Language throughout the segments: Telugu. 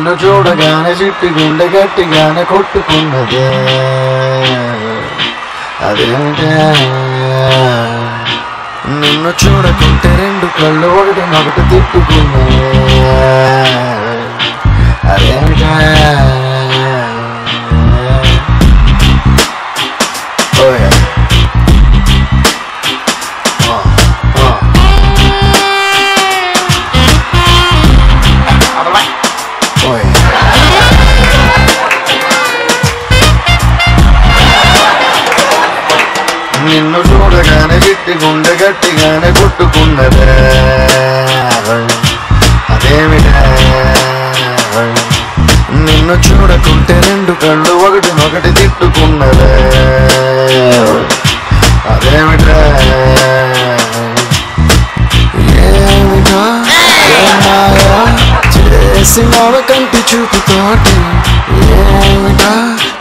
నిన్ను చూడగానే చిట్టి గుండె గట్టిగానే కొట్టుకున్నదే అదేంటే నిన్ను చూడకుంటే రెండు కళ్ళు ఒకటి తిట్టుకున్నదే అదేంటే నిన్ను చూడగానే చిట్టి గుండె గట్టిగానే కొట్టుకున్నదే అదేమిటా నిన్ను చూడకుంటే రెండు కళ్ళు ఒకటి తిట్టుకున్నదే అదేమిటా ఏమిటా చేసినవ కంటి చూపుతోటి ఏమిటా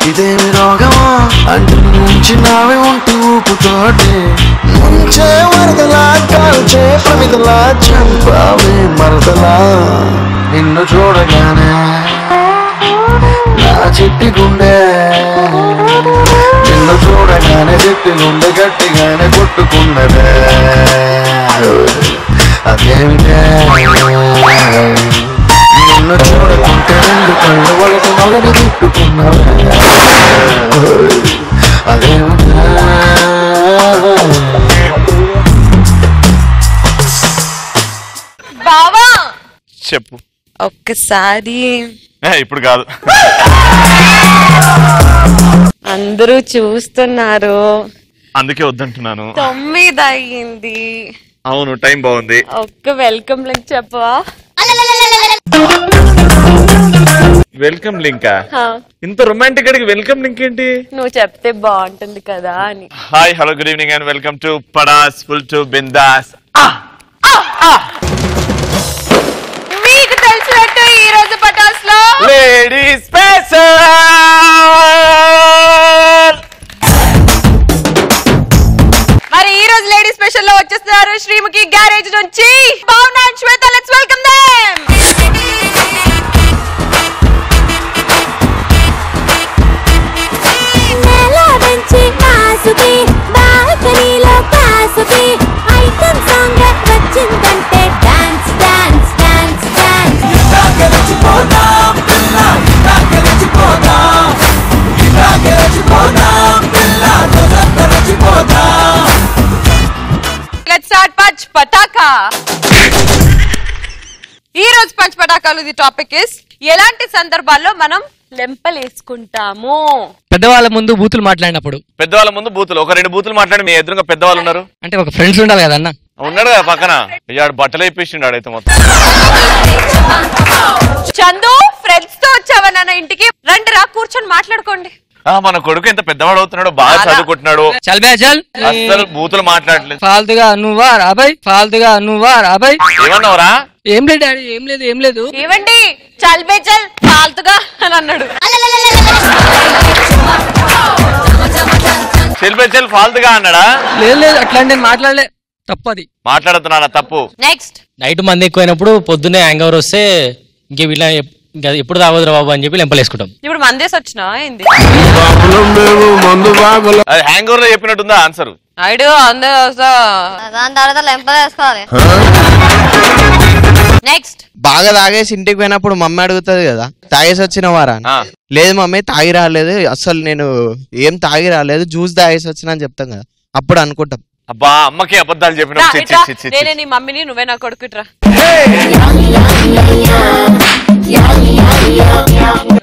ఇదేమి రోగమా అంటూ నుంచి నావే ఉంటూ ఊపుతోటి ముంచే వరదలా కాల్చే ప్రమిదలా చంపావే మరదలా నిన్ను చూడగానే నా చిట్టి గుండె నిన్ను చూడగానే చిట్టి గుండె గట్టిగానే కొట్టుకున్నదే అదేమిటే నిన్ను చూడకుంటే రెండు కళ్ళు ఒకటి తిట్టుకున్నవే అదేమిటా బావా చెప్పు ఒక్కసారి ఇప్పుడు కాదు అందరూ చూస్తున్నారు అందుకే వద్దంటున్నాను 9 అయ్యింది అవును టైం బాగుంది ఒక్క వెల్కమ్ లింక్ చెప్పవా వెల్కమ్ లింకా ఇంత రొమాంటిక్ అడిగి వెల్కమ్ లింక్ ఏంటి నువ్వు చెప్తే బాగుంటుంది కదా అని hi hello good evening and welcome to Pataas full to Bindaas మీకు తెలిసినట్టు ఈ రోజు పటాస్ లో లేడీస్ స్పెషల్ మరి ఈ రోజు లేడీ స్పెషల్ లో వచ్చేస్తున్నారు శ్రీముఖి గ్యారేజ్ నుంచి భావన and Shweta let's welcome them నేల వెంచి మాసుకి బాల్కనీలో కాసుకి ఐటమ్ సాంగ్ వచ్చిందంటే డాన్స్ డాన్స్ డాన్స్ డాన్స్ ఇలాగెలచిపోదాం పిల్ల ఇలాగెలచిపోదాం ఇలాగెలచిపోదాం పిల్ల తొలగెలచిపోదాం లెట్స్ స్టార్ట్ పంచ్ పటాకా ఈ రోజు పంచ్ పటాకాలు ది టాపిక్ ఇస్ ఎలాంటి సందర్భాల్లో మనం లెంపలేసుకుంటాము పెద్దవాళ్ళ ముందు బూతులు మాట్లాడినప్పుడు పెద్దవాళ్ళ ముందు బూతులు ఒక 2 బూతులు మాట్లాడి మీ ఎదురుగా పెద్దవాళ్ళు ఉన్నారు అంటే ఒక ఫ్రెండ్స్ ఉండాలి కదా అన్న ఉన్నాడు కదా పక్కన ఇయాడు బట్టలు అయిపోయిండు ఆడైతే మొత్తం చందు ఫ్రెండ్స్ తో వచ్చావా నాన్న ఇంటికి రండి రా కూర్చొని మాట్లాడుకోండి మన కొడుకు ఎంత పెద్దవాడు అవుతున్నాడు బాగా చదువుకుంటున్నాడు చల్ బే చల్ అసలు బూతులు మాట్లాడలేదు ఫాల్తుగా నువ్వా రాబాయ్ ఫాల్తుగా నువ్వా రాబాయ్ ఏమన్నావురా ఏం లేదు డాడీ ఏం లేదు ఏమండి చల్ బే చల్ ఫాల్తుగా అని అన్నాడు చెల్ ఫాల్తుగా అన్నాడా లేదు అట్లాంటి మాట్లాడలే తప్పది మాట్లాడుతున్నా తప్పు నెక్స్ట్ నైట్ మంది ఎక్కువైనప్పుడు పొద్దున్నే హ్యాంగ్ ఓవర్ వస్తే ఇంక వీళ్ళ ఎప్పుడు తాగదురా బాబు అని చెప్పి లెంపలేసుకుంటాం ఇప్పుడు మందేసి వచ్చినా ఏంది హ్యాంగ్ ఓవర్ లో చెప్పినట్టుందా ఆన్సర్ ఐడియా అందే దాని తర్వాత లెంపలేసుకోవాలి నెక్స్ట్ బాగా తాగేసి ఇంటికి పోయినప్పుడు మమ్మీ అడుగుతుంది కదా తాగేసి వచ్చిన వారా లేదు మమ్మీ తాగి రాలేదు అసలు నేను ఏం తాగి రాలేదు జ్యూస్ తాగేసి వచ్చిన అని చెప్తాం కదా అప్పుడు అనుకుంటాం అబ్బా అమ్మకి అబద్ధాలు చెప్పిన నేనే నీ మమ్మీని నువ్వే నా కొడుకుట్రా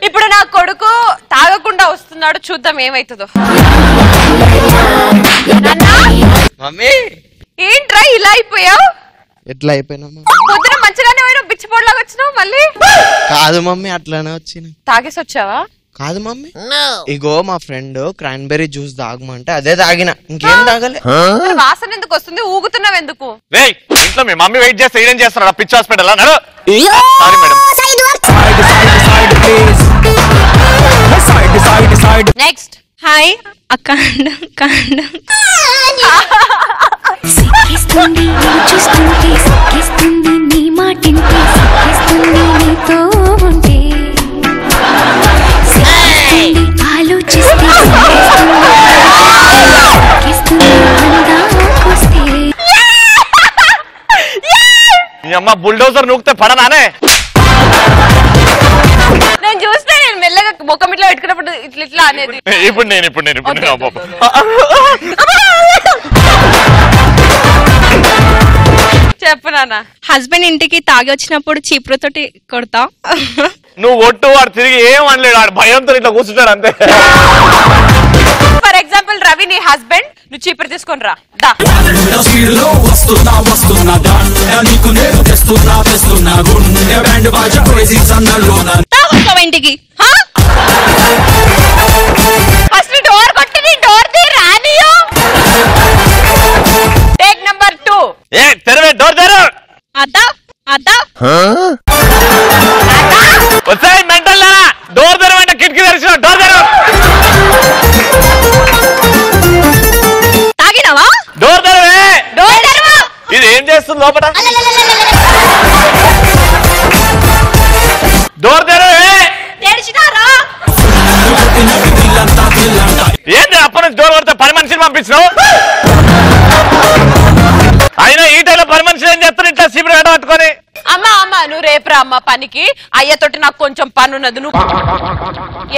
ఇప్పుడు నా కొడుకు తాగకుండా వస్తున్నాడు చూద్దాం ఏమైతుందో మమ్మీ ఏంట్రా ఇలా అయిపోయావు ఎట్లా అయిపోయినా పొద్దున మంచిగానే పోయినా బిచ్చిపోట్లాగా వచ్చినావు మళ్ళీ కాదు మమ్మీ అట్లానే వచ్చిన తాగేసి వచ్చావా కాదు మమ్మీ ఇగో మా ఫ్రెండ్ క్రాన్బెర్రీ జ్యూస్ తాగమంటే అదే తాగిన ఇంకేం తాగలే వాసన ఎందుకు వస్తుంది ఊగుతున్నావు ఎందుకు ఇంట్లో మీ మమ్మీ వెయిట్ చేస్తే ఏం చేస్తున్నాడు పిచ్చి hospital sorry madam next hi అకాండం కాండం సిక్కిస్తుంది చూస్తుంటే సిక్కిస్తుంది నీ మాటింటే సిక్కిస్తుంది నీతో ఉంటే నీ అమ్మ బుల్డోజర్ నూకితే పడనానే. నేను చూస్తే నేను మెల్లగా ముఖం ఇట్లా పెట్టుకున్నప్పుడు ఇట్లా ఇట్లా అనేది. ఇప్పుడు నేను చెప్పు నాన్న. హస్బెండ్ ఇంటికి తాగి వచ్చినప్పుడు చీపురుతోటి కొడతా. నువ్వు ఒట్టు వాడు తిరిగి ఏం అనలేడు, వాడు భయంతో ఇట్లా కూర్చుంటాడు అంతే. ఫర్ ఎగ్జాంపుల్ రవి నీ హస్బెండ్, నువ్వు చీపురు తీసుకొని రా. ఇంటికి ఫస్ట్ డోర్ కొట్టి నీ డోర్ తీ రానియో. Take number 2. తెరవే డోర్ తెరు. అద్దా అద్దా వచ్చాయి మెంటల్ డోర్ తెరవంటే కిటికీ తెరిచిన డోర్ తెరు. తాగినావా? డోర్ తెరవే. డోర్ తెరవా. ఇది ఏం చేస్తుంది లోపల? డోర్ తెరవే. తెరిచినారా? ఏంటి అప్పటి నుంచి డోర్ కొడితే పని మనిషిని పంపించినావు? అయినా ఈ టైంలో పని మనుషులు ఏం చేస్తారు ఇట్లా సీపురు గడ్డ పట్టుకొని? అమ్మా నువ్వు రేపురా అమ్మ పనికి. అయ్యతోటి నాకు కొంచెం పని ఉన్నది. నువ్వు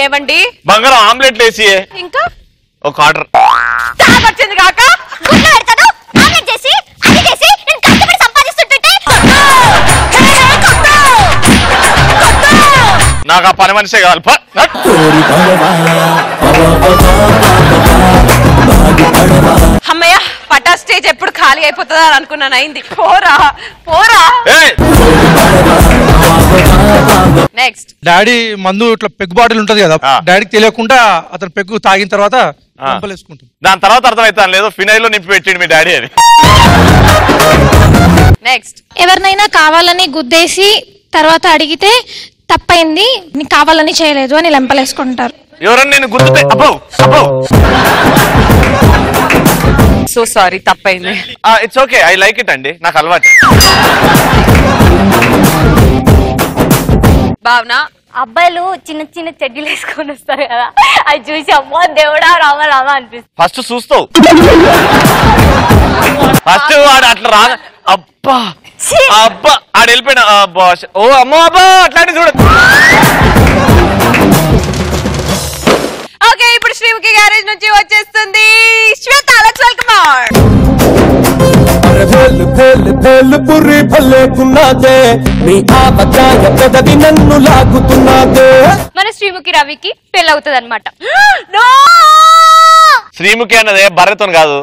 ఏమండి బంగారం ఆమ్లెట్లు వేసి ఇంకా ఒక ఆర్డర్ వచ్చింది కాక నాకు ఆ పని మనిషే కావాలి. అమ్మయ్య పటా స్టేజ్ ఎప్పుడు ఖాళీ అయిపోతుందా అని అనుకున్నాను. అయింది. పోరా పోరా. నెక్స్ట్ డాడీ మందు ఇట్లా పెగ్గు బాటిల్ ఉంటది కదా, డాడీకి తెలియకుండా అతను పెగ్గు తాగిన తర్వాత వేసుకుంటాం. దాని తర్వాత అర్థమవుతాను లేదు ఫినైల్ లో నింపి పెట్టిండు మీ డాడీ అని. నెక్స్ట్ ఎవరినైనా కావాలని గుద్దేసి తర్వాత అడిగితే తప్పైంది, నీకు కావాలని చేయలేదు అని లెంపలేసుకుంటారు. ఎవరన్నా నేను గుర్తుతే అబ్బో అబ్బో సో సారీ తప్పైంది. It's okay, I like it అండి, నాకు అలవాటు. భావన అబ్బాయిలు చిన్న చిన్న చెడ్డీలు వేసుకొని వస్తారు కదా, అది చూసి అమ్మో దేవుడా రామ రామ అనిపిస్తుంది. ఫస్ట్ చూస్తావు, ఫస్ట్ వాడు అట్లా రా అబ్బా అబ్బా ఆడు వెళ్ళిపోయినా ఓ అమ్మో అబ్బా అట్లాంటి చూడ. ఓకే ఇప్పుడు శ్రీముఖి గ్యారేజ్ నుంచి వచ్చేస్తుంది శ్వేత. Let's welcome R. పుర్రి భలేకున్నాదే నీ ఆపదాయ పెదవి నన్ను లాగుతున్నాదే. మన శ్రీముఖి రవికి పెళ్ళి అవుతుంది అనమాట. శ్రీముఖి అన్నదే బర్రెతో కాదు.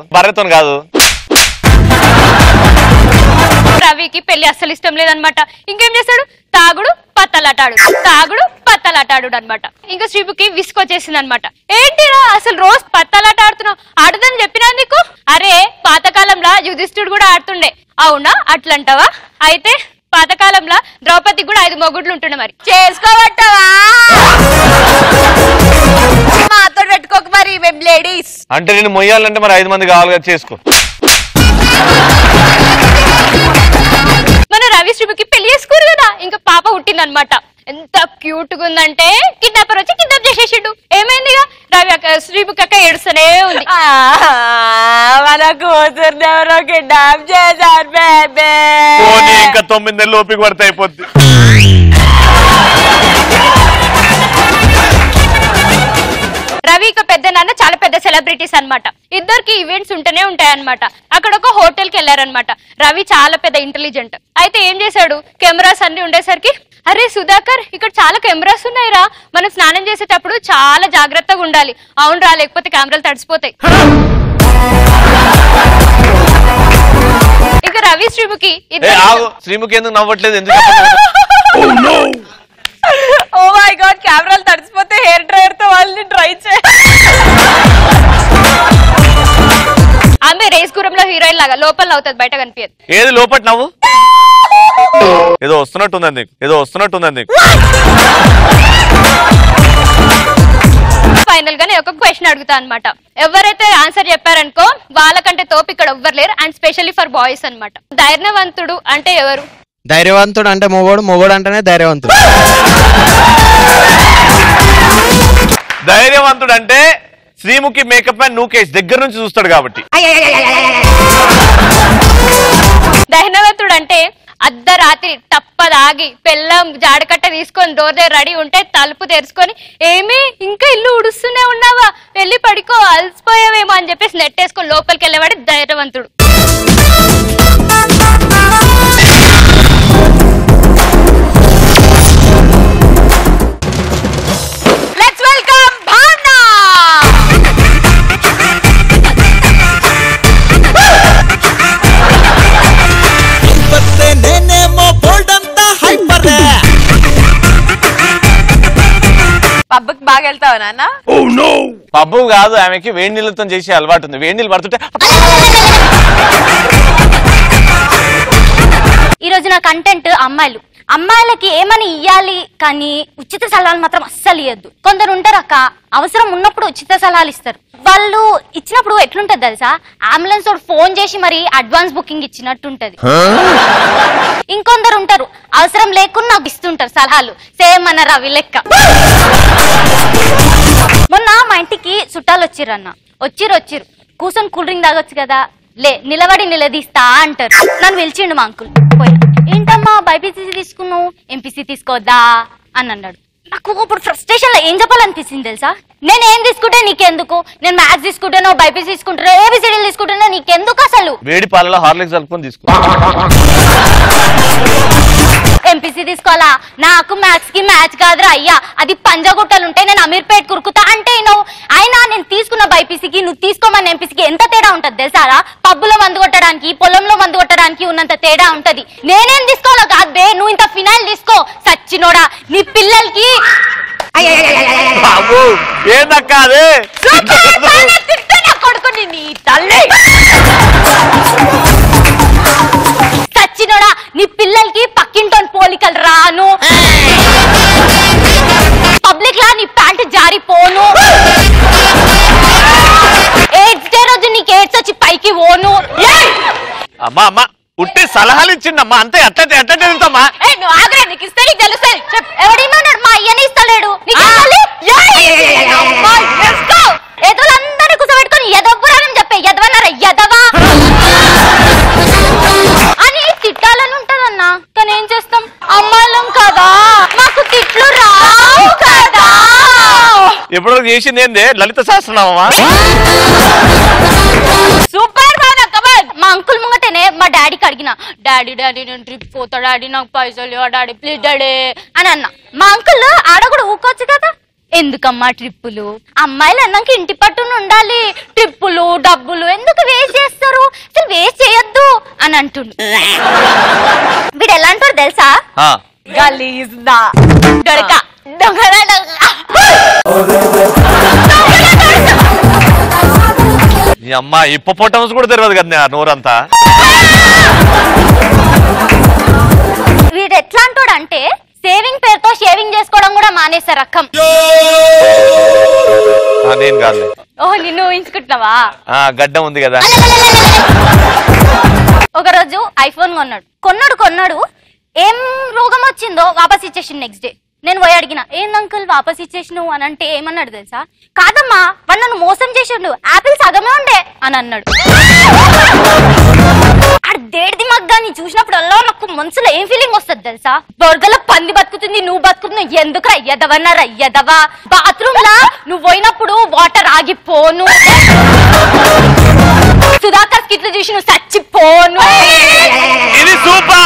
రవికి పెళ్లి అస్సలు ఇష్టం లేదనమాట. ఇంకేం చేస్తాడు, తాగుడు పత్తలాటాడు అనమాట. ఇంకా శ్రీముఖి విసుకొచ్చేసింది అనమాట. ఏంటిరా అసలు రోజు పత్తలాట ఆడుతున్నావు, ఆడుదని చెప్పినా నీకు? అరే పాతకాలంలో యుధిష్ఠుడు కూడా ఆడుతుండే. అవునా అట్లంటావా? అయితే పాతకాలంలో ద్రౌపదికి కూడా 5 మొగుడ్లు ఉంటుండే, మరి చేసుకోబట్టవా? మాతో పెట్టుకోక మరి మేము లేడీస్. అంటే నేను మొయ్యాలంటే మరి 5 మంది కావాలిగా, చేసుకో. మన రవి శ్రీముఖి పెళ్లి చేసుకోరు కదా, ఇంకా పాప పుట్టిందనమాట. ఎంత క్యూట్ గా ఉందంటే కిడ్నాపర్ వచ్చి కిడ్నాప్ చేసేసిండు. ఏమైంది రవి అక్క శ్రీముఖి అక్క ఏడుస్తూనే ఉంది. మన కూతుర్ని ఎవరో కిడ్నాప్ చేశారు బేబే. ఇంకా 9 నెలలు ఓపిక పడితే అయిపోద్ది. రవి ఇక పెద్ద నాన్న చాలా పెద్ద సెలబ్రిటీస్ అనమాట. ఇద్దరికి ఈవెంట్స్ ఉంటూనే ఉంటాయన్నమాట. అక్కడ ఒక హోటల్ కి వెళ్లారనమాట. రవి చాలా పెద్ద ఇంటెలిజెంట్. అయితే ఏం చేశాడు, కెమెరాస్ అన్ని ఉండేసరికి అరే సుధాకర్ ఇక్కడ చాలా కెమెరాస్ ఉన్నాయిరా, మనం స్నానం చేసేటప్పుడు చాలా జాగ్రత్తగా ఉండాలి. అవునరా, లేకపోతే కెమెరాలు తడిసిపోతాయి. ఇక రవి శ్రీముఖి శ్రీముఖి ఎందుకు నవ్వట్లేదు? ఎందుకు? ఓ మై గాడ్, కెమెరాలు తడిసిపోతే హెయిర్ డ్రైయర్ తో వాళ్ళని డ్రై చేయ. ఆమె రేస్ గురంలో హీరోయిన్ లాగా లోపల అవుతుంది, బయట కనిపించదు. ఏది లోపల నవ్వు? ఏదో వస్తున్నట్టుందండి నీకు. ఫైనల్ గా నేను ఒక క్వశ్చన్ అడుగుతా అనమాట. ఎవరైతే ఆన్సర్ చెప్పారనుకో వాళ్ళకంటే తోపు ఇక్కడ ఎవ్వరు లేరు, అండ్ స్పెషల్లీ ఫర్ బాయ్స్ అనమాట. ధైర్యవంతుడు అంటే ఎవరు? ధైర్యవంతుడు అంటే మొగోడు అంటేనే ధైర్యవంతుడు. ధైర్యవంతుడు అంటే శ్రీముఖి మేకప్ మ్యాన్ నూకేష్ దగ్గర నుంచి చూస్తాడు కాబట్టి. ధైర్యవంతుడు అంటే రాత్రి తప్పదాగి పెళ్ళం జాడకట్ట తీసుకొని డోర్ దగ్గర రెడీ ఉంటే తలుపు తెరుచుకొని ఏమి ఇంకా ఇల్లు ఉడుస్తూనే ఉన్నావా వెళ్ళి పడుకో అలసిపోయావేమో అని చెప్పేసి నెట్టేసుకొని లోపలికి వెళ్ళేవాడు ధైర్యవంతుడు. పబ్బుకి బాగా వెళ్తావా నాన్న? పబ్బు కాదు, ఆమెకి వేడి నీళ్ళతో చేసే అలవాటు ఉంది. వేడి నీళ్ళు పడుతుంటే ఈ రోజు నా కంటెంట్ అమ్మాయిలకి ఏమని ఇయ్యాలి కానీ ఉచిత సలహాలు మాత్రం అస్సలు ఇవ్వద్దు. కొందరు ఉంటారు అక్క, అవసరం ఉన్నప్పుడు ఉచిత సలహాలు ఇస్తారు. వాళ్ళు ఇచ్చినప్పుడు ఎట్లుంటది తెలుసా, అంబులెన్స్ తోడు ఫోన్ చేసి మరి అడ్వాన్స్ బుకింగ్ ఇచ్చినట్టు ఉంటది. ఇంకొందరు ఉంటారు అవసరం లేకుండా నాకు ఇస్తుంటారు సలహాలు, సేమ్ మన రవి లెక్క. మొన్న మా ఇంటికి చుట్టాలు వచ్చిర్రు కూర్చొని కూల్ డ్రింక్ తాగొచ్చు కదా, నిలబడి నిలదీస్తా అంటారు. నన్ను పిలిచిండు మా అంకుల్. పోయినా ఏంటమ్మా బైపీసీ తీసుకున్నావు ఎంపీసీ తీసుకోవద్దా అని అన్నాడు. నాకు ఇప్పుడు ఫ్రస్ట్రేషన్ లో ఏం చెప్పాలనిపిస్తుంది తెలుసా, నేను ఏం తీసుకుంటే నీకెందుకు, నేను మ్యాథ్స్ తీసుకుంటానో బైపీసీ తీసుకుంటానో ఏబిసిడీలు తీసుకుంటానో నీకెందుకు, అసలు వేడి పాలలో హార్లిక్స్ కలుపుకొని తీసుకో. ఎంపీసీ తీసుకోవాలా, నాకు మ్యాథ్స్ కి మ్యాచ్ కాదురా అయ్యా, అది పంజాగుట్టలు ఉంటాయి, నేను అమీర్పేట్ కురుకుతా అంటే అయినా నేను తీసుకున్న బైపీసీకి నువ్వు తీసుకోమని ఎంపీసీకి ఎంత తేడా ఉంటది తెలుసారా, పబ్బులో మందు కొట్టడానికి పొలంలో మందు కొట్టడానికి ఉన్నంత తేడా ఉంటది. నేనేం తీసుకోవాలో కాదు బే, నువ్వు ఇంత ఫినాయిల్ తీసుకో సచ్చినోడా, నీ పిల్లలకి కొడుకుని నీ తల్లి సచ్చినోడా, నీ పిల్లలకి పక్కింటోని పోలికలు రాను, పబ్లిక్ లా నీ ప్యాంటు జారిపోను, ఎయిడ్స్ డే రోజు నీకు ఎయిడ్స్ వచ్చి పైకి పోను. అమ్మా అమ్మా ఉట్టి సలహాలు ఇచ్చిండమ్మా అంతే. ఎట్లమ్మా నువ్వు ఆగ్రా, నీకు ఇస్తే నీకు తెలుస్తుంది. ఎవడేమన్నాడు, మా అయ్యని ఇస్తలేడు ఎదులందరినీ కూర్చోబెట్టుకుని ఎదవ్వరాని చెప్పే ఎదవన్నారా ఎదవా అని తిట్టాలని ఉంటదన్నా. కానీ ఏం చేస్తాం, అమ్మాయిలం కదా, మాకు తిట్లు రావు కదా. ఎప్పుడు చేసింది ఏంది లలిత సహస్రనామా? సూపర్ మా అంకుల్ ముంగటనే మా డాడీకి అడిగిన, డాడీ నేను ట్రిప్ పోతా డాడీ, నాకు పైసలు లేవా డాడీ ప్లీజ్ డాడీ అని అన్నా. మా అంకుల్ ఆడ కూడా ఊకోవచ్చు కదా, ఎందుకమ్మా ట్రిప్పులు, అమ్మాయిలు అన్నాక ఇంటి పట్టున ఉండాలి, ట్రిప్పులు డబ్బులు ఎందుకు వేస్ట్ చేస్తారు, అసలు వేస్ట్ చేయొద్దు అని అంటుండు. వీడు ఎలా అంటారు తెలుసా, గలీజ్దా దొరక నీ అమ్మ ఇప్పపోటమ్స్ కూడా తెలియదు కదా నోరంతా. వీడు ఎట్లా అంటాడు అంటే సేవింగ్ పేరుతో షేవింగ్ చేసుకోవడం కూడా మానేశారు రకం. నేను కాదు. ఓహో నిన్ను ఊహించుకుంటున్నావా? గడ్డం ఉంది కదా. ఒకరోజు ఐఫోన్ కొన్నాడు ఏం రోగం వచ్చిందో వాపస్ ఇచ్చేసిండు నెక్స్ట్ డే. నేను పోయి అడిగిన, ఏంది అంకుల్ వాపస్ ఇచ్చేసినావు అని అంటే ఏమన్నాడు తెలుసా, కాదమ్మా వాడు నన్ను మోసం చేసిండు, యాపిల్ సగమే ఉండే అని అన్నాడు. దేడిది మగ్గాన్ని చూసినప్పుడల్లా నాకు మనసులో ఏం ఫీలింగ్ వస్తుంది తెలుసా, బొరదలో పంది బతుకుతుంది నువ్వు బతుకుతున్నావు, ఎందుకు ఎదవన్నారా ఎదవా, బాత్రూమ్ లా నువ్వు పోయినప్పుడు వాటర్ ఆగిపోను, సుధాకర్ స్కిట్లు చూసి నువ్వు చచ్చిపోను. ఇది సూపర్.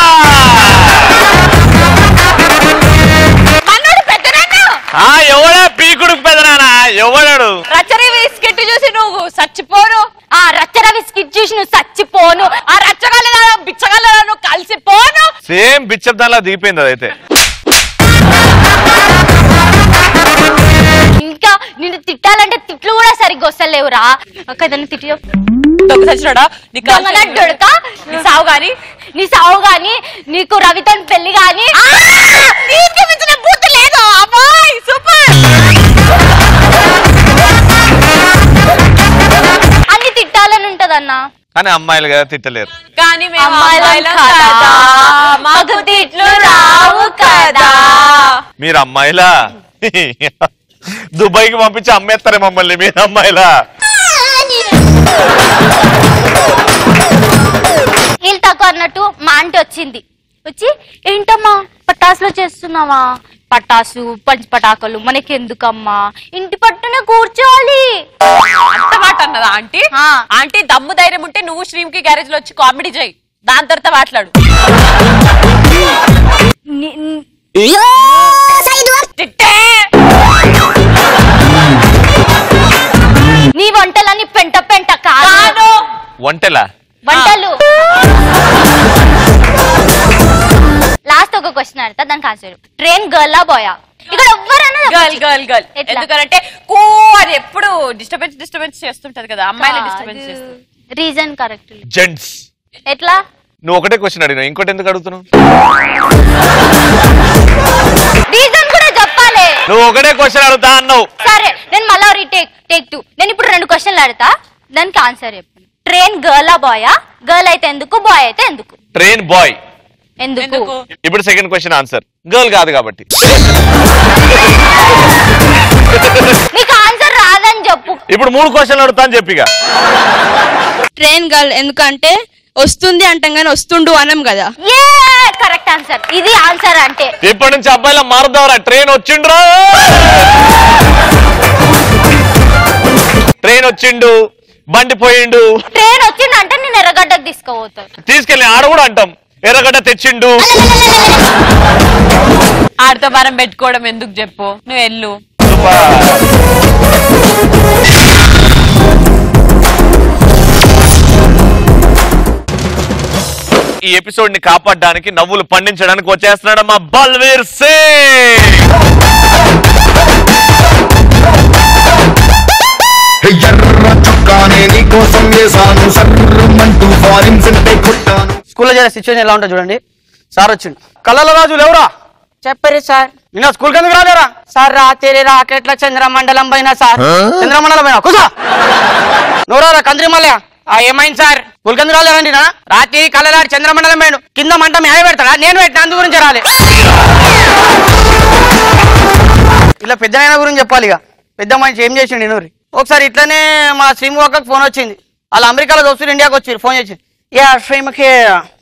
ఎవడా పీకుడుకు పెదనానా ఎవడాడు, రచ్చరవి స్కిట్ చూసి నువ్వు చచ్చిపోను, ఆ రచ్చరవి స్కిట్ చూసి నువ్వు చచ్చిపోను, ఆ రచ్చగల బిచ్చగల నువ్వు కలిసిపోను. సేమ్ బిచ్చబ్దాలా దిగిపోయింది అదైతే. ఇంకా నిన్ను తిట్టాలంటే తిట్లు కూడా సరిగ్గా వస్తలేవురా అక్క, దాన్ని తిట్టి దొంగ నీ సావు గాని నీకు రవితో పెళ్లి గాని లేదు. అమ్మాయి సూపర్. అన్ని తిట్టాలని ఉంటదన్నా, కానీ అమ్మాయిలు కదా తిట్టలేరు. కానీ మాకు తిట్లు రావు కదా. మీరు అమ్మాయిలా దుబాయ్కి పంపించి అమ్మేస్తారే మమ్మల్ని, మీరు అమ్మాయిలా. వీళ్ళు తక్కువ అన్నట్టు మా ఆంటీ వచ్చింది, వచ్చి ఏంటమ్మా పటాసులో చేస్తున్నావా? పటాసు పంచి పటాకులు మనకెందుకమ్మా, ఇంటి పట్టునే కూర్చోవాలి. అంత మాట అన్నదా ఆంటీ? ఆంటీ దమ్ము ధైర్యం ఉంటే నువ్వు శ్రీముఖి గ్యారేజ్ లో వచ్చి కామెడీ చేయి, దాని తర్వాత మాట్లాడు. నీ వంటలని పెంట పెంట కాదు. వంటలా? వంటలు. లాస్ట్ ఒక క్వశ్చన్ అడతా, దానికి ఆన్సర్. ట్రైన్ గర్లా బాయా? ఇక్కడ ఎవ్వరన్నా గర్ల్ గర్ల్ గర్ల్. ఎందుకంటే కూ అది ఎప్పుడు డిస్టర్బెన్స్ చేస్తుంటది కదా, అమ్మాయిని డిస్టర్బెన్స్ చేస్తుంది. Reason correct. జెంట్స్. ఎట్లా? నువ్వు ఒకటే క్వశ్చన్ అడిగినావు, ఇంకోటి ఎందుకు అడుగుతున్నావు? రీజన్ కూడా చెప్పాలి. నువ్వు ఒకటే క్వశ్చన్ అడుగుతా అన్నావు. సరే నేను మళ్ళా టేక్ 2. నేను ఇప్పుడు 2 క్వశ్చన్లు అడుగుతా, దానికి ఆన్సర్ చెప్పండి. ట్రైన్ గర్లా బాయా? గర్ల్ అయితే ఎందుకు, బాయ్ అయితే ఎందుకు? Train boy. ఎందుకు? ఇప్పుడు సెకండ్ క్వశ్చన్ ఆన్సర్ గర్ల్ కాదు కాబట్టి. నీకు ఆన్సర్ రాదని చెప్పు. ఇప్పుడు 3 క్వశ్చన్లు అడుగుతా అని చెప్పిగా. ట్రైన్ గర్ల్ ఎందుకంటే వస్తుంది అంటాం కానీ వస్తుండు అనం కదా. Correct answer. ఇది ఆన్సర్ అంటే. ఇప్పటి నుంచి అబ్బాయిలా మారుదావరా? ట్రైన్ వచ్చిండ్రా, ట్రైన్ వచ్చిండు, బండి పోయిండు. ట్రైన్ వచ్చిండు అంటే నేను ఎర్రగడ్డకు తీసుకుపోతాను. తీసుకెళ్ళి ఆడ కూడా అంటాం ఎర్రగడ్డ తెచ్చిండు. ఆడితో భారం పెట్టుకోవడం ఎందుకు చెప్పు, నువ్వు వెళ్ళు. ఈ ఎపిసోడ్ ని కాపాడడానికి, నవ్వులు పండించడానికి వచ్చేస్తున్నాడు మా బల్వీర్ సింగ్. స్కూల్లో చేరే సిచ్యువేషన్ ఎలా ఉంటుంది చూడండి. సార్ వచ్చిండు. కళ్ళల రాజులు ఎవరా? చెప్పారు సార్. నిన్న స్కూల్ కిందకు రాలేరా? సార్ రాత్రి రాకెట్ల చంద్రమండలం పైన సార్. చంద్రమండలం పైన కుసా నూరారా కంద్రిమల్లె. ఏమైంది సార్? స్కూల్ కింద రాలేరండి నా? రాత్రి కళ్ళలాడి చంద్రమండలం పైన కింద మంట మేమే పెడతాడా? నేను పెట్టిన, అందు గురించి రాలే. ఇలా పెద్దనైనా గురించి చెప్పాలి. ఇక పెద్ద మనిషి ఏం చేసిండు నూరి. ఒకసారి ఇట్లనే మా శ్రీముఖి అక్కకు ఫోన్ వచ్చింది. వాళ్ళు అమెరికాలో దోస్తులు ఇండియాకి వచ్చారు. ఫోన్ చేసి, yeah Srimukhi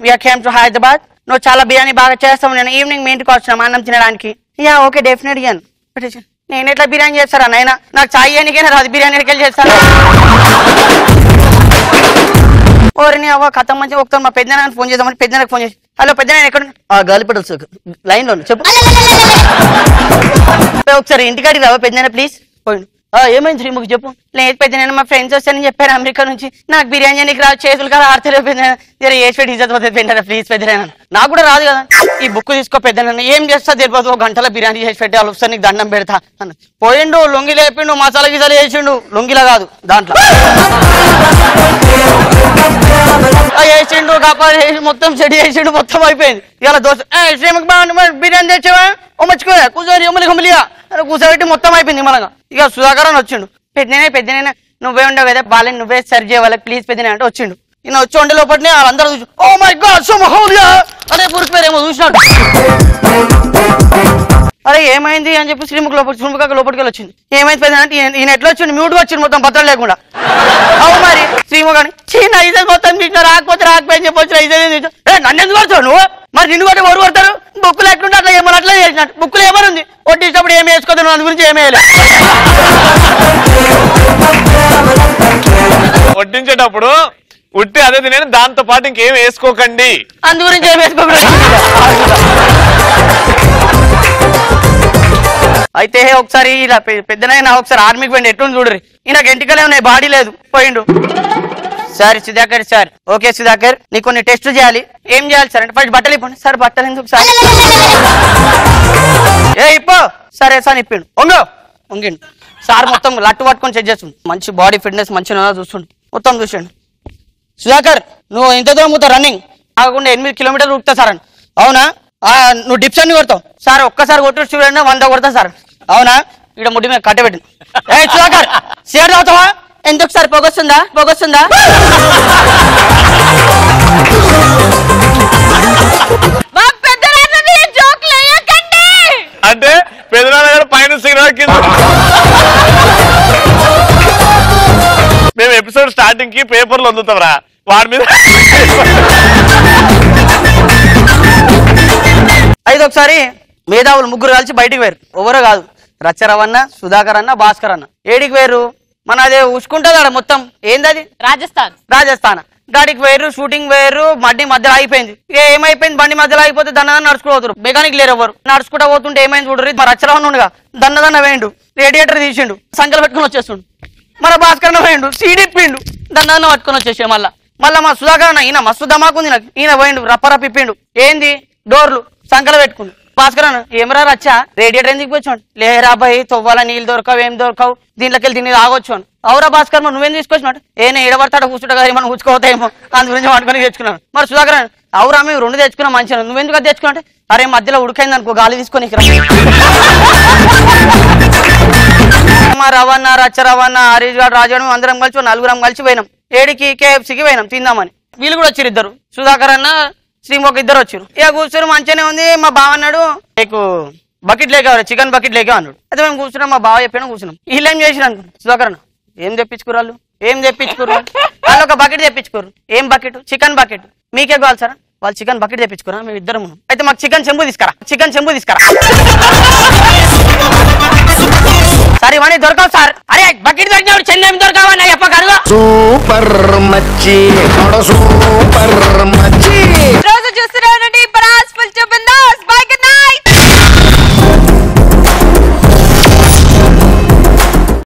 we came to Hyderabad, నువ్వు చాలా బిర్యానీ బాగా చేస్తావు, నేను ఈవినింగ్ మీ ఇంటికి వచ్చినాం అన్నం తినడానికి. యా ఓకే డెఫినెట్ గా. నేను ఎట్లా బిర్యానీ చేస్తారా నాయన? నాకు చాయ్ చేయడానికైనా రాదు, బిర్యానీ ఎక్కడికి చేస్తాను. ఓరిని అవ్వ కథ మంచి ఒకసారి మా పెద్దనాన్ని ఫోన్ చేద్దామని పెద్దనానికి ఫోన్ చేసి, హలో పెద్దనాయన ఎక్కడ? గాలిపడల్స్ లైన్ లో చెప్పు. ఒకసారి ఇంటికాడికి రావా పెద్దనాయన ప్లీజ్. పోయిండు. ఏమైంది శ్రీముఖి చెప్పు. లేదు పెద్దనాయన మా ఫ్రెండ్స్ వస్తానని చెప్పారు అమెరికా నుంచి, నాకు బిర్యానీ నీకు రాదు, చేతులు కదా ఆడతలేదు పెద్దనాయన, జర ఏసి పెట్టి ఇజ్జత్ పోతుంది పెద్దనాయన ప్లీజ్ పెద్దనాయన. నాకు కూడా రాదు కదా. ఈ బుక్ తీసుకో పెద్దనాయన, ఏం చేస్తా తెలియదు, 1 గంటలో బిర్యానీ చేసి పెట్టి వాళ్ళు వస్తారు నీకు దండం పెడతా అన్న. పోయిండు, లొంగి లేపిండు, మసాలా గిసాలు వేసిండు. లొంగిలా కాదు దాంట్లో వేసిండు, కప్పాలు వేసి మొత్తం చెడి వేసిండు, మొత్తం అయిపోయింది. ఇలా దోశ శ్రీముఖి బిర్యానీ తెచ్చావా? ఓ మర్చిపోయా కూర్చొని ఉమ్మలి కుమ్మలిగా కూర్చోబెట్టి మొత్తం అయిపోయింది మనగా. ఇక సుధాకర్ అని వచ్చిండు. పెద్దనైనా నువ్వే ఉండవు కదా, వాళ్ళని నువ్వే సరి చేయాలి ప్లీజ్ పెద్దనే అంటే వచ్చిండు. ఈయన వచ్చి ఉండే లోపలనే వాళ్ళందరూ చూసి ఓ మై గాడ్ సో మహోలియా అనే పురుషు పేరేమో చూసినాడు. అరే ఏమైంది అని చెప్పి శ్రీముఖి లోపలికి వచ్చింది. ఏమైంది పెద్ద అంటే ఈయన ఎట్లా వచ్చిండు, మ్యూట్ వచ్చింది మొత్తం పత్రం లేకుండా. అవు మరి శ్రీముఖి అని చిన్న ఐదు మొత్తం తీసిన రాకపోతే రాకపోయి చెప్పొచ్చు ఐదు నన్ను ఎందుకు కొడతావు నువ్వు? మరి నిన్ను కొట్టి ఎవరు కొడతారు? బుక్కులు ఎట్లుంటే అట్లా ఏమన్నా అట్లా చేసినట్టు. బుక్కులు ఏమనుంది కొట్టించినప్పుడు ఏమి వేసుకోదు, అందు గురించి ఏమి వేయలేదు. వడ్డించేటప్పుడు ఉట్టి అదే తినే, దాంతో పాటు ఇంకేం వేసుకోకండి, అందు గురించి ఏమి వేసుకోకూడదు. అయితే ఒకసారి ఇలా పెద్దనైనా ఒకసారి ఆర్మీకి పోయిండు. ఎట్లుంది చూడరు, ఈయనకు ఎంటికలే ఉన్నాయి, బాడీ లేదు, పోయిండు. Sir Sudhakar sir, okay Sudhakar నీకు కొన్ని టెస్టులు చేయాలి. ఏం చేయాలి సార్ అంటే ఫస్ట్ బట్టలు ఇప్పండి. సార్ బట్టలు ఎందుకు సార్? ఏ ఇప్పో. సరే సార్ ఇప్పిండు. వంగిండు సార్, మొత్తం లట్టు పట్టుకొని చెక్ చేస్తుండు. మంచి బాడీ ఫిట్నెస్ మంచిగా చూస్తుండు, మొత్తం చూసిండు. సుధాకర్ నువ్వు ఇంత దూరం పోతావు రన్నింగ్, కాకుండా 8 కిలోమీటర్లు ఉరుకుతా సార్ అని. అవునా? నువ్వు డిప్స్ అన్ని కొడతావు సార్, ఒక్కసారి కొట్టు చూడండి 100 కొడతా సార్. అవునా? ఇక్కడ ముడి మీద కట్టబెట్టింది. ఏ సుధాకర్ సిగరెట్ తాగుతావా? ఎందుకు సార్ పొగొస్తుందా? అంటే పెద్దనాన్న గారు పైన సిగ్నల్ కింద. మేము ఎపిసోడ్ స్టార్టింగ్ కి పేపర్లు అందుతాంరా వాడి మీద. అయితే ఒకసారి మేధావులు ముగ్గురు కలిసి బయటికి వేరు, ఎవరో కాదు, రచ్చరవన్న, సుధాకర్ అన్న, భాస్కర్ అన్న. ఏడికి వేరు? మన అదే ఉసుకుంటుంది ఆడ మొత్తం, ఏందది రాజస్థాన్. గాడికి వేరు, షూటింగ్ వేరు, బండి మధ్యలో అయిపోయింది. ఇక ఏమైపోయింది, బండి మధ్యలో అయిపోతే దన్నదన్న నడుచుకుంటూ పోతారు, మెకానిక్ లేరు ఎవరు. నడుచుకుంటూ పోతుంటే ఏమైంది చూడరు, మా రచ్చరవన్న ఉండగా దన్నదన్న వేయండు, రేడియేటర్ తీసిండు, సంఖ్యలు పెట్టుకుని వచ్చేస్తుండు. మన భాస్కర్ అన్న వేయండు, సీడిప్పిండు, దన్నదన్న పట్టుకొని వచ్చేసే. మళ్ళా మా సుధాకర్ అన్న ఈయన మస్తు దమాకుంది నాకు, ఈయన పోయిండు రప్పరప్పిప్పిండు. ఏంది డోర్లు సంఖ్యలు పెట్టుకుండు. భాస్కర్ అన్న ఏమరా రచ్చా, రేడియేటర్ ఎందుకు వచ్చాడు? లేరా బాయ్, తొవ్వాల నీళ్ళు దొరకవు, ఏం దొరకవు, దీంట్లోకి వెళ్ళి దీన్ని తాగొచ్చు అని. అవురా భాస్కర్ నువ్వేం తీసుకొచ్చినాడు? ఏనే ఏడబడతాడు కూర్చుంటా కదా, ఏమన్నా కూర్చుకోవతాయేమో, అందు గురించి పట్టుకొని తెచ్చుకున్నాను. మరి సుధాకర్ అవురా మేము 2 తెచ్చుకున్నాం మంచిగా, నువ్వెందుకు అది తెచ్చుకున్నా? అరే మధ్యలో ఉడికైంది అనుకో, గాలి తీసుకొని రవణ, రచ్చ రవణ, హరీష్ గారు, రాజు అందరం కలిసి 4 కలిసి పోయినాం. ఏడికి KFCకి పోయినాం తిందామని. వీళ్ళు కూడా వచ్చారు, ఇద్దరు, సుధాకర్ అన్న శ్రీముఖి ఇద్దరు వచ్చారు. ఇక కూర్చొని మంచిగానే ఉంది. మా బావ అన్నాడు నీకు బకెట్ లేక, చికెన్ బకెట్ లేక అన్నాడు. అయితే మేము కూర్చున్నాం, మా బావ చెప్పాను కూర్చున్నాం. వీళ్ళు ఏం చేసిరు అనుకో, సుధాకర్ అన్న ఏం తెప్పించుకోరు వాళ్ళు, వాళ్ళు ఒక బకెట్ తెప్పించుకోరు. ఏం బకెట్? Chicken bucket. మీకే కావాలి సార్? వాళ్ళు చికెన్ బకెట్ తెప్పించుకోరా, మేము ఇద్దరం. అయితే మాకు చికెన్ చెంబు తీసుకురా. సరే ఇవన్నీ దొరకవు సార్. అరే బకెట్ దొరికినప్పుడు చెన్నై దొరకవన్నా చెప్పగలరు. సూపర్ మచ్చి రోజు చూస్తున్నానండి